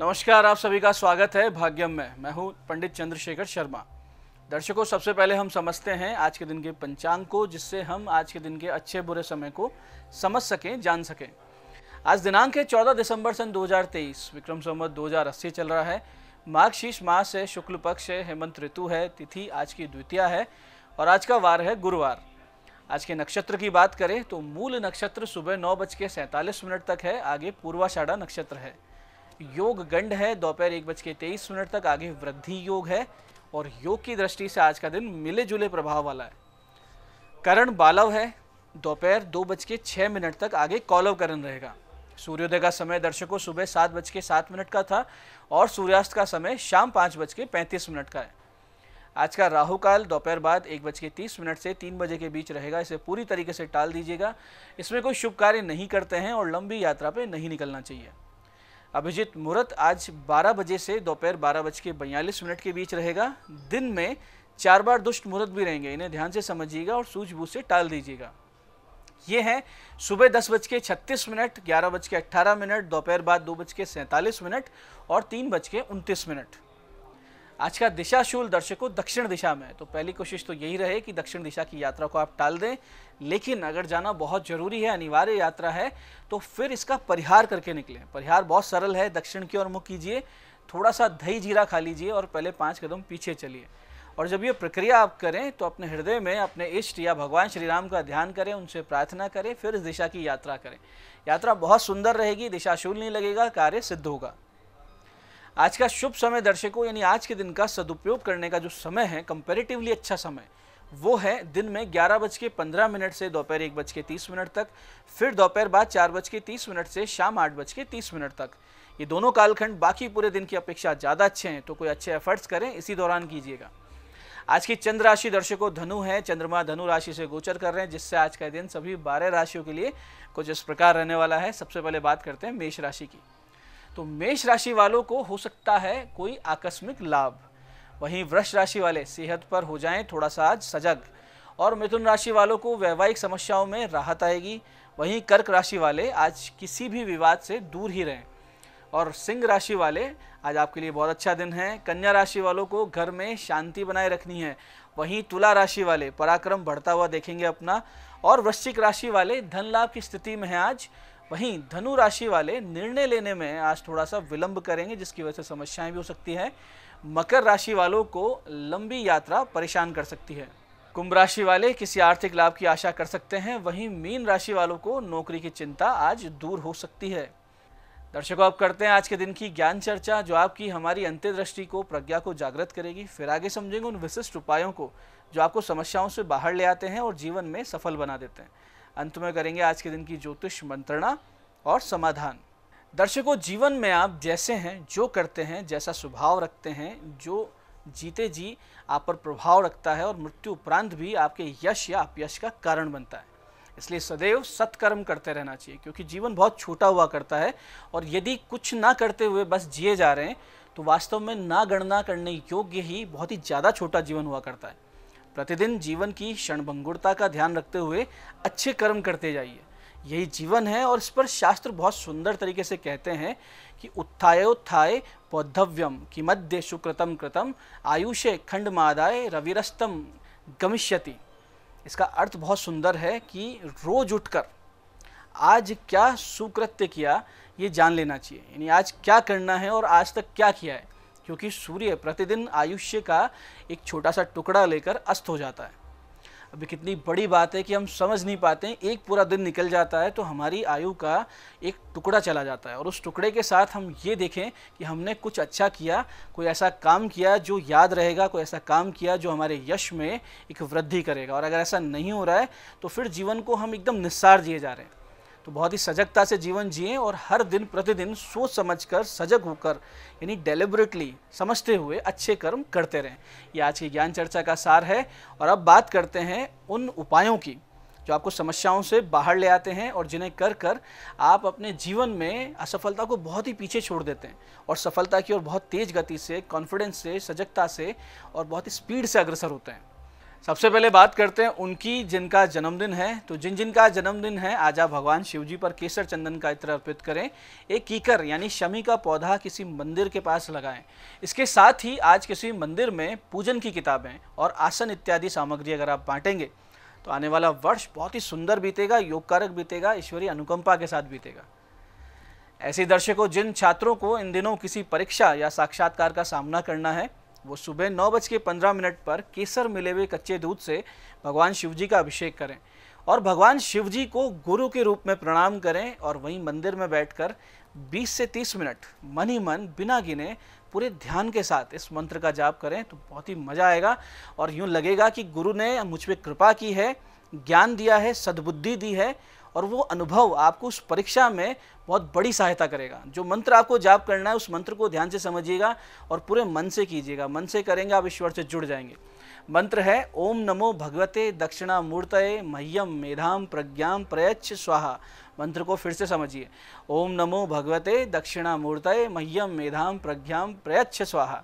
नमस्कार, आप सभी का स्वागत है भाग्यम में। मैं हूं पंडित चंद्रशेखर शर्मा। दर्शकों, सबसे पहले हम समझते हैं आज के दिन के पंचांग को, जिससे हम आज के दिन के अच्छे बुरे समय को समझ सकें, जान सकें। आज दिनांक है 14 दिसंबर सन 2023, विक्रम संवत 2080 चल रहा है। माघशीर्ष मास है, शुक्ल पक्ष है, हेमंत ऋतु है, तिथि आज की द्वितीया है और आज का वार है गुरुवार। आज के नक्षत्र की बात करें तो मूल नक्षत्र सुबह 9:47 तक है, आगे पूर्वाषाढ़ा नक्षत्र है। योग गंड है, दोपहर 1:23 तक, आगे वृद्धि योग है और योग की दृष्टि से आज का दिन मिले जुले प्रभाव वाला है। करण बालव है, दोपहर 2:06 तक, आगे कौलव करण रहेगा। सूर्योदय का समय दर्शकों सुबह 7:07 का था और सूर्यास्त का समय शाम 5:35 का है। आज का राहु काल दोपहर बाद 1:30 से 3 बजे के बीच रहेगा। इसे पूरी तरीके से टाल दीजिएगा। इसमें कोई शुभ कार्य नहीं करते हैं और लंबी यात्रा पे नहीं निकलना चाहिए। अभिजीत मुहूर्त आज 12 बजे से दोपहर 12:42 के बीच रहेगा। दिन में 4 बार दुष्ट मुहूर्त भी रहेंगे, इन्हें ध्यान से समझिएगा और सूझबूझ से टाल दीजिएगा। ये है सुबह 10:36, 11:18, दोपहर बाद 2:47 और 3:29। आज का दिशाशूल दर्शकों दक्षिण दिशा में, तो पहली कोशिश तो यही रहे कि दक्षिण दिशा की यात्रा को आप टाल दें। लेकिन अगर जाना बहुत जरूरी है, अनिवार्य यात्रा है, तो फिर इसका परिहार करके निकलें। परिहार बहुत सरल है, दक्षिण की ओर मुख कीजिए, थोड़ा सा दही जीरा खा लीजिए और पहले 5 कदम पीछे चलिए। और जब ये प्रक्रिया आप करें तो अपने हृदय में अपने इष्ट या भगवान श्री राम का ध्यान करें, उनसे प्रार्थना करें, फिर इस दिशा की यात्रा करें। यात्रा बहुत सुंदर रहेगी, दिशाशूल नहीं लगेगा, कार्य सिद्ध होगा। आज का शुभ समय दर्शकों, यानी आज के दिन का सदुपयोग करने का जो समय है, कंपैरेटिवली अच्छा समय, वो है दिन में 11:15 से दोपहर 1:30 तक, फिर दोपहर बाद 4:30 से शाम 8:30 तक। ये दोनों कालखंड बाकी पूरे दिन की अपेक्षा ज़्यादा अच्छे हैं, तो कोई अच्छे एफर्ट्स करें, इसी दौरान कीजिएगा। आज की चंद्र राशि दर्शकों धनु है। चंद्रमा धनु राशि से गोचर कर रहे हैं, जिससे आज का दिन सभी 12 राशियों के लिए कुछ इस प्रकार रहने वाला है। सबसे पहले बात करते हैं मेष राशि की। तो मेष राशि वालों को हो सकता है कोई आकस्मिक लाभ। वहीं वृष राशि वाले सेहत पर हो जाएं थोड़ा सा आज सजग, और मिथुन राशि वालों को वैवाहिक समस्याओं में राहत आएगी। वहीं कर्क राशि वाले आज किसी भी विवाद से दूर ही रहें, और सिंह राशि वाले आज आपके लिए बहुत अच्छा दिन है। कन्या राशि वालों को घर में शांति बनाए रखनी है। वहीं तुला राशि वाले पराक्रम बढ़ता हुआ देखेंगे अपना, और वृश्चिक राशि वाले धन लाभ की स्थिति में है आज। वहीं धनु राशि वाले निर्णय लेने में आज थोड़ा सा विलंब करेंगे, जिसकी वजह से समस्याएं भी हो सकती है। मकर राशि वालों को लंबी यात्रा परेशान कर सकती है। कुंभ राशि वाले किसी आर्थिक लाभ की आशा कर सकते हैं। वहीं मीन राशि वालों को नौकरी की चिंता आज दूर हो सकती है। दर्शकों, अब करते हैं आज के दिन की ज्ञान चर्चा, जो आपकी हमारी अंत्यदृष्टि को, प्रज्ञा को जागृत करेगी। फिर आगे समझेंगे उन विशिष्ट उपायों को जो आपको समस्याओं से बाहर ले आते हैं और जीवन में सफल बना देते हैं। अंत में करेंगे आज के दिन की ज्योतिष मंत्रणा और समाधान। दर्शकों, जीवन में आप जैसे हैं, जो करते हैं, जैसा स्वभाव रखते हैं, जो जीते जी आप पर प्रभाव रखता है और मृत्यु उपरांत भी आपके यश या अपयश का कारण बनता है। इसलिए सदैव सत्कर्म करते रहना चाहिए, क्योंकि जीवन बहुत छोटा हुआ करता है और यदि कुछ ना करते हुए बस जिए जा रहे हैं तो वास्तव में ना गणना करने योग्य ही बहुत ही ज़्यादा छोटा जीवन हुआ करता है। प्रतिदिन जीवन की क्षणभंगुरता का ध्यान रखते हुए अच्छे कर्म करते जाइए, यही जीवन है। और इस पर शास्त्र बहुत सुंदर तरीके से कहते हैं कि उत्थायोत्थाय पौद्धव्यम कि मध्य सुकृतम कृतम आयुषे खंडमादाय रविरस्तम गमिष्यति। इसका अर्थ बहुत सुंदर है कि रोज उठकर आज क्या सुकृत्य किया ये जान लेना चाहिए, यानी आज क्या करना है और आज तक क्या किया है, क्योंकि सूर्य प्रतिदिन आयुष्य का एक छोटा सा टुकड़ा लेकर अस्त हो जाता है। अभी कितनी बड़ी बात है कि हम समझ नहीं पाते हैं, एक पूरा दिन निकल जाता है तो हमारी आयु का एक टुकड़ा चला जाता है, और उस टुकड़े के साथ हम ये देखें कि हमने कुछ अच्छा किया, कोई ऐसा काम किया जो याद रहेगा, कोई ऐसा काम किया जो हमारे यश में एक वृद्धि करेगा। और अगर ऐसा नहीं हो रहा है तो फिर जीवन को हम एकदम निस्सार जिए जा रहे हैं। तो बहुत ही सजगता से जीवन जिएं और हर दिन प्रतिदिन सोच समझकर, सजग होकर, यानी डेलिबरेटली समझते हुए अच्छे कर्म करते रहें। ये आज की ज्ञान चर्चा का सार है। और अब बात करते हैं उन उपायों की जो आपको समस्याओं से बाहर ले आते हैं और जिन्हें कर कर आप अपने जीवन में असफलता को बहुत ही पीछे छोड़ देते हैं और सफलता की ओर बहुत तेज गति से, कॉन्फिडेंस से, सजगता से और बहुत ही स्पीड से अग्रसर होते हैं। सबसे पहले बात करते हैं उनकी जिनका जन्मदिन है। तो जिनका जन्मदिन है, आज आप भगवान शिव जी पर केसर चंदन का इत्र अर्पित करें। एक कीकर यानी शमी का पौधा किसी मंदिर के पास लगाएं। इसके साथ ही आज किसी मंदिर में पूजन की किताबें और आसन इत्यादि सामग्री अगर आप बांटेंगे तो आने वाला वर्ष बहुत ही सुंदर बीतेगा, योगकारक बीतेगा, ईश्वरीय अनुकंपा के साथ बीतेगा। ऐसे ही दर्शकों, जिन छात्रों को इन दिनों किसी परीक्षा या साक्षात्कार का सामना करना है, वो सुबह 9:15 पर केसर मिले हुए कच्चे दूध से भगवान शिव जी का अभिषेक करें और भगवान शिव जी को गुरु के रूप में प्रणाम करें और वहीं मंदिर में बैठकर 20 से 30 मिनट मन ही मन बिना गिने पूरे ध्यान के साथ इस मंत्र का जाप करें तो बहुत ही मज़ा आएगा और यूँ लगेगा कि गुरु ने मुझ पर कृपा की है, ज्ञान दिया है, सद्बुद्धि दी है और वो अनुभव आपको उस परीक्षा में बहुत बड़ी सहायता करेगा। जो मंत्र आपको जाप करना है उस मंत्र को ध्यान से समझिएगा और पूरे मन से कीजिएगा। मन से करेंगे आप ईश्वर से जुड़ जाएंगे। मंत्र है ओम नमो भगवते दक्षिणामूर्तये मह्यम मेधाम प्रज्ञाम प्रयच्छ स्वाहा। मंत्र को फिर से समझिए, ओम नमो भगवते दक्षिणामूर्तये मह्यम मेधाम प्रज्ञाम प्रयच्छ स्वाहा।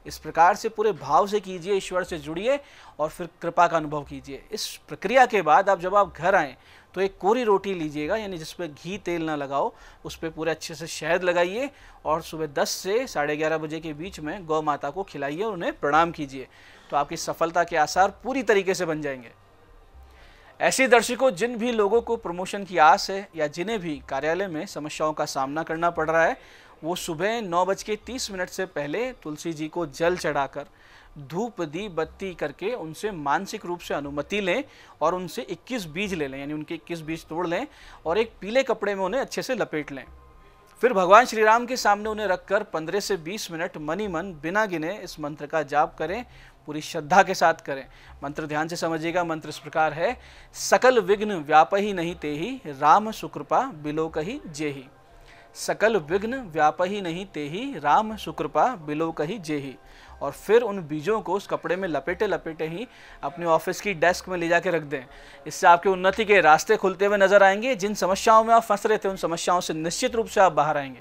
इस प्रकार से पूरे भाव से कीजिए, ईश्वर से जुड़िए और फिर कृपा का अनुभव कीजिए। इस प्रक्रिया के बाद जब आप घर आएँ तो एक कोरी रोटी लीजिएगा, यानी जिस पे घी तेल ना लगाओ, उस पर पूरे अच्छे से शहद लगाइए और सुबह 10 से 11:30 बजे के बीच में गौ माता को खिलाइए और उन्हें प्रणाम कीजिए। तो आपकी सफलता के आसार पूरी तरीके से बन जाएंगे। ऐसे दर्शकों, जिन भी लोगों को प्रमोशन की आस है या जिन्हें भी कार्यालय में समस्याओं का सामना करना पड़ रहा है, वो सुबह 9:30 से पहले तुलसी जी को जल चढ़ाकर धूप दी बत्ती करके उनसे मानसिक रूप से अनुमति लें और उनसे 21 बीज ले लें, यानी उनके 21 बीज तोड़ लें और एक पीले कपड़े में उन्हें अच्छे से लपेट लें। फिर भगवान श्री राम के सामने उन्हें रखकर 15 से 20 मिनट मन ही मन बिना गिने इस मंत्र का जाप करें, पूरी श्रद्धा के साथ करें। मंत्र ध्यान से समझिएगा। मंत्र इस प्रकार है, सकल विघ्न व्यापहि नहीं तेहि राम सुकृपा बिलोकहि जेहि। सकल विघ्न व्यापहि नहीं तेहि राम सुकृपा बिलोकहि जेहि। और फिर उन बीजों को उस कपड़े में लपेटे लपेटे ही अपने ऑफिस की डेस्क में ले जाके रख दें। इससे आपके उन्नति के रास्ते खुलते हुए नजर आएंगे। जिन समस्याओं में आप फंस रहे थे उन समस्याओं से निश्चित रूप से आप बाहर आएंगे।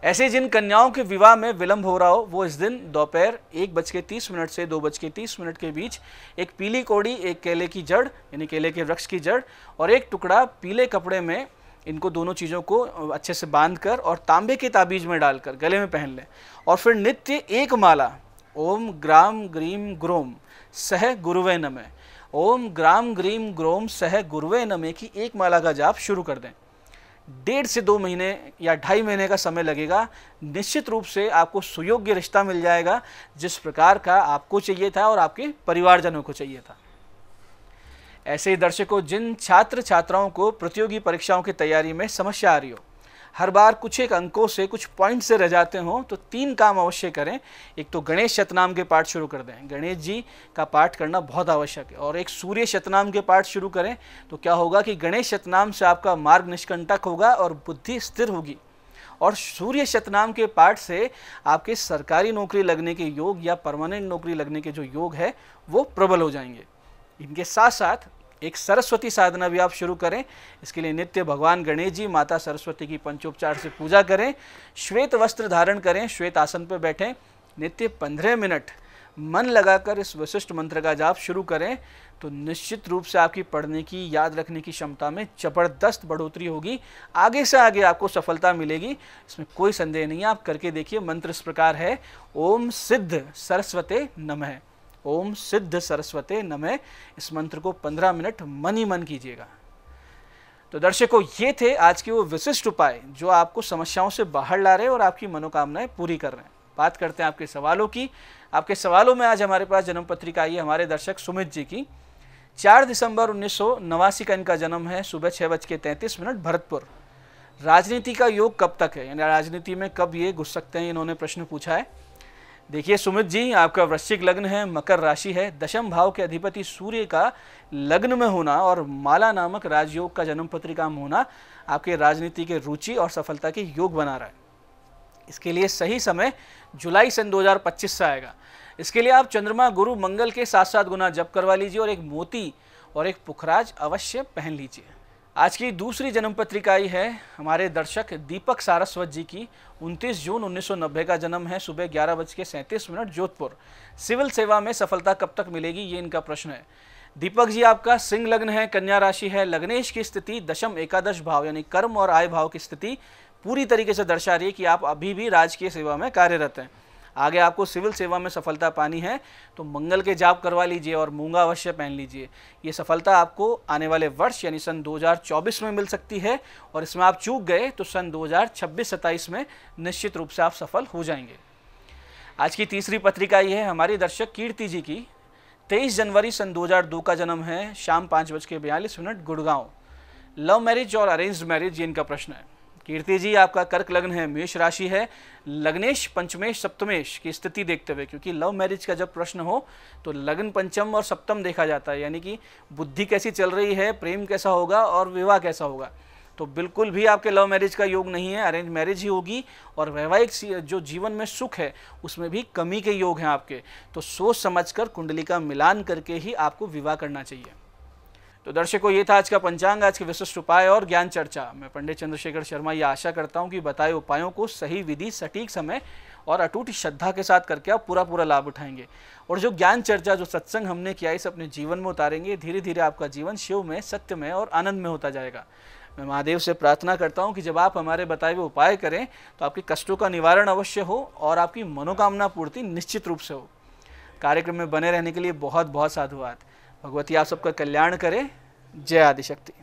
ऐसे जिन कन्याओं के विवाह में विलंब हो रहा हो, वो इस दिन दोपहर 1:30 से 2:30 के बीच एक पीली कौड़ी, एक केले की जड़ यानी केले के वृक्ष की जड़ और एक टुकड़ा पीले कपड़े में इनको दोनों चीज़ों को अच्छे से बांधकर और तांबे के ताबीज में डालकर गले में पहन लें और फिर नित्य एक माला ओम ग्राम ग्रीम ग्रोम सह गुरुवे नमः, ओम ग्राम ग्रीम ग्रोम सह गुरुवे नमः की एक माला का जाप शुरू कर दें। 1.5 से 2 महीने या 2.5 महीने का समय लगेगा। निश्चित रूप से आपको सुयोग्य रिश्ता मिल जाएगा, जिस प्रकार का आपको चाहिए था और आपके परिवारजनों को चाहिए था। ऐसे ही दर्शकों, जिन छात्र छात्राओं को प्रतियोगी परीक्षाओं की तैयारी में समस्या आ रही हो, हर बार कुछ एक अंकों से, कुछ पॉइंट से रह जाते हो, तो 3 काम अवश्य करें। एक तो गणेश शतनाम के पाठ शुरू कर दें। गणेश जी का पाठ करना बहुत आवश्यक है। और एक सूर्य शतनाम के पाठ शुरू करें तो क्या होगा कि गणेश शतनाम से आपका मार्ग निष्कंटक होगा और बुद्धि स्थिर होगी। और सूर्य शतनाम के पाठ से आपके सरकारी नौकरी लगने के योग या परमानेंट नौकरी लगने के जो योग है वो प्रबल हो जाएंगे। इनके साथ साथ एक सरस्वती साधना भी आप शुरू करें। इसके लिए नित्य भगवान गणेश जी, माता सरस्वती की पंचोपचार से पूजा करें, श्वेत वस्त्र धारण करें, श्वेत आसन पर बैठें, नित्य 15 मिनट मन लगाकर इस विशिष्ट मंत्र का जाप शुरू करें तो निश्चित रूप से आपकी पढ़ने की, याद रखने की क्षमता में जबरदस्त बढ़ोतरी होगी। आगे से आगे आपको सफलता मिलेगी, इसमें कोई संदेह नहीं है। आप करके देखिए। मंत्र इस प्रकार है, ओम सिद्ध सरस्वते नमः, ओम सिद्ध सरस्वते नमः। इस मंत्र को 15 मिनट मन ही मन कीजिएगा। तो दर्शकों, ये थे आज के वो विशिष्ट उपाय जो आपको समस्याओं से बाहर ला रहे हैं और आपकी मनोकामनाएं पूरी कर रहे हैं। बात करते हैं आपके सवालों की। आपके सवालों में आज हमारे पास जन्म पत्रिका आई है हमारे दर्शक सुमित जी की। 4 दिसंबर 1989 का इनका जन्म है। सुबह 6:33 भरतपुर। राजनीति का योग कब तक है, यानी राजनीति में कब ये घुस सकते हैं, इन्होंने प्रश्न पूछा है। देखिए सुमित जी, आपका वृश्चिक लग्न है, मकर राशि है, दशम भाव के अधिपति सूर्य का लग्न में होना और माला नामक राजयोग का जन्म पत्रिका में होना आपके राजनीति के रुचि और सफलता के योग बना रहा है। इसके लिए सही समय जुलाई सन 2025 से आएगा। इसके लिए आप चंद्रमा गुरु मंगल के 7-7 गुना जप करवा लीजिए और एक मोती और एक पुखराज अवश्य पहन लीजिए। आज की दूसरी जन्म पत्रिका आई है हमारे दर्शक दीपक सारस्वत जी की। 29 जून 1990 का जन्म है। सुबह 11:37 जोधपुर। सिविल सेवा में सफलता कब तक मिलेगी, ये इनका प्रश्न है। दीपक जी, आपका सिंह लग्न है, कन्या राशि है। लग्नेश की स्थिति दशम एकादश भाव यानी कर्म और आय भाव की स्थिति पूरी तरीके से दर्शा रही है कि आप अभी भी राजकीय सेवा में कार्यरत हैं। आगे आपको सिविल सेवा में सफलता पानी है तो मंगल के जाप करवा लीजिए और मूंगा अवश्य पहन लीजिए। ये सफलता आपको आने वाले वर्ष यानी सन 2024 में मिल सकती है और इसमें आप चूक गए तो सन 2026-27 में निश्चित रूप से आप सफल हो जाएंगे। आज की तीसरी पत्रिका ये है हमारी दर्शक कीर्ति जी की। 23 जनवरी सन 2002 का जन्म है। शाम 5:42 गुड़गांव। लव मैरिज और अरेंज्ड मैरिज, ये इनका प्रश्न है। कीर्ति जी, आपका कर्क लग्न है, मेष राशि है। लग्नेश पंचमेश सप्तमेश की स्थिति देखते हुए, क्योंकि लव मैरिज का जब प्रश्न हो तो लग्न पंचम और सप्तम देखा जाता है, यानी कि बुद्धि कैसी चल रही है, प्रेम कैसा होगा और विवाह कैसा होगा। तो बिल्कुल भी आपके लव मैरिज का योग नहीं है, अरेंज मैरिज ही होगी। और वैवाहिक जो जीवन में सुख है उसमें भी कमी के योग हैं आपके। तो सोच समझकर कुंडली का मिलान करके ही आपको विवाह करना चाहिए। तो दर्शकों, ये था आज का पंचांग, आज के विशिष्ट उपाय और ज्ञान चर्चा। मैं पंडित चंद्रशेखर शर्मा ये आशा करता हूँ कि बताए उपायों को सही विधि, सटीक समय और अटूट श्रद्धा के साथ करके आप पूरा लाभ उठाएंगे। और जो ज्ञान चर्चा, जो सत्संग हमने किया, इसे अपने जीवन में उतारेंगे। धीरे धीरे आपका जीवन शिव में, सत्य में और आनंद में होता जाएगा। मैं महादेव से प्रार्थना करता हूँ कि जब आप हमारे बताए हुए उपाय करें तो आपके कष्टों का निवारण अवश्य हो और आपकी मनोकामना पूर्ति निश्चित रूप से हो। कार्यक्रम में बने रहने के लिए बहुत बहुत साधुवाद। भगवती आप सबका कल्याण करे। जय आदिशक्ति।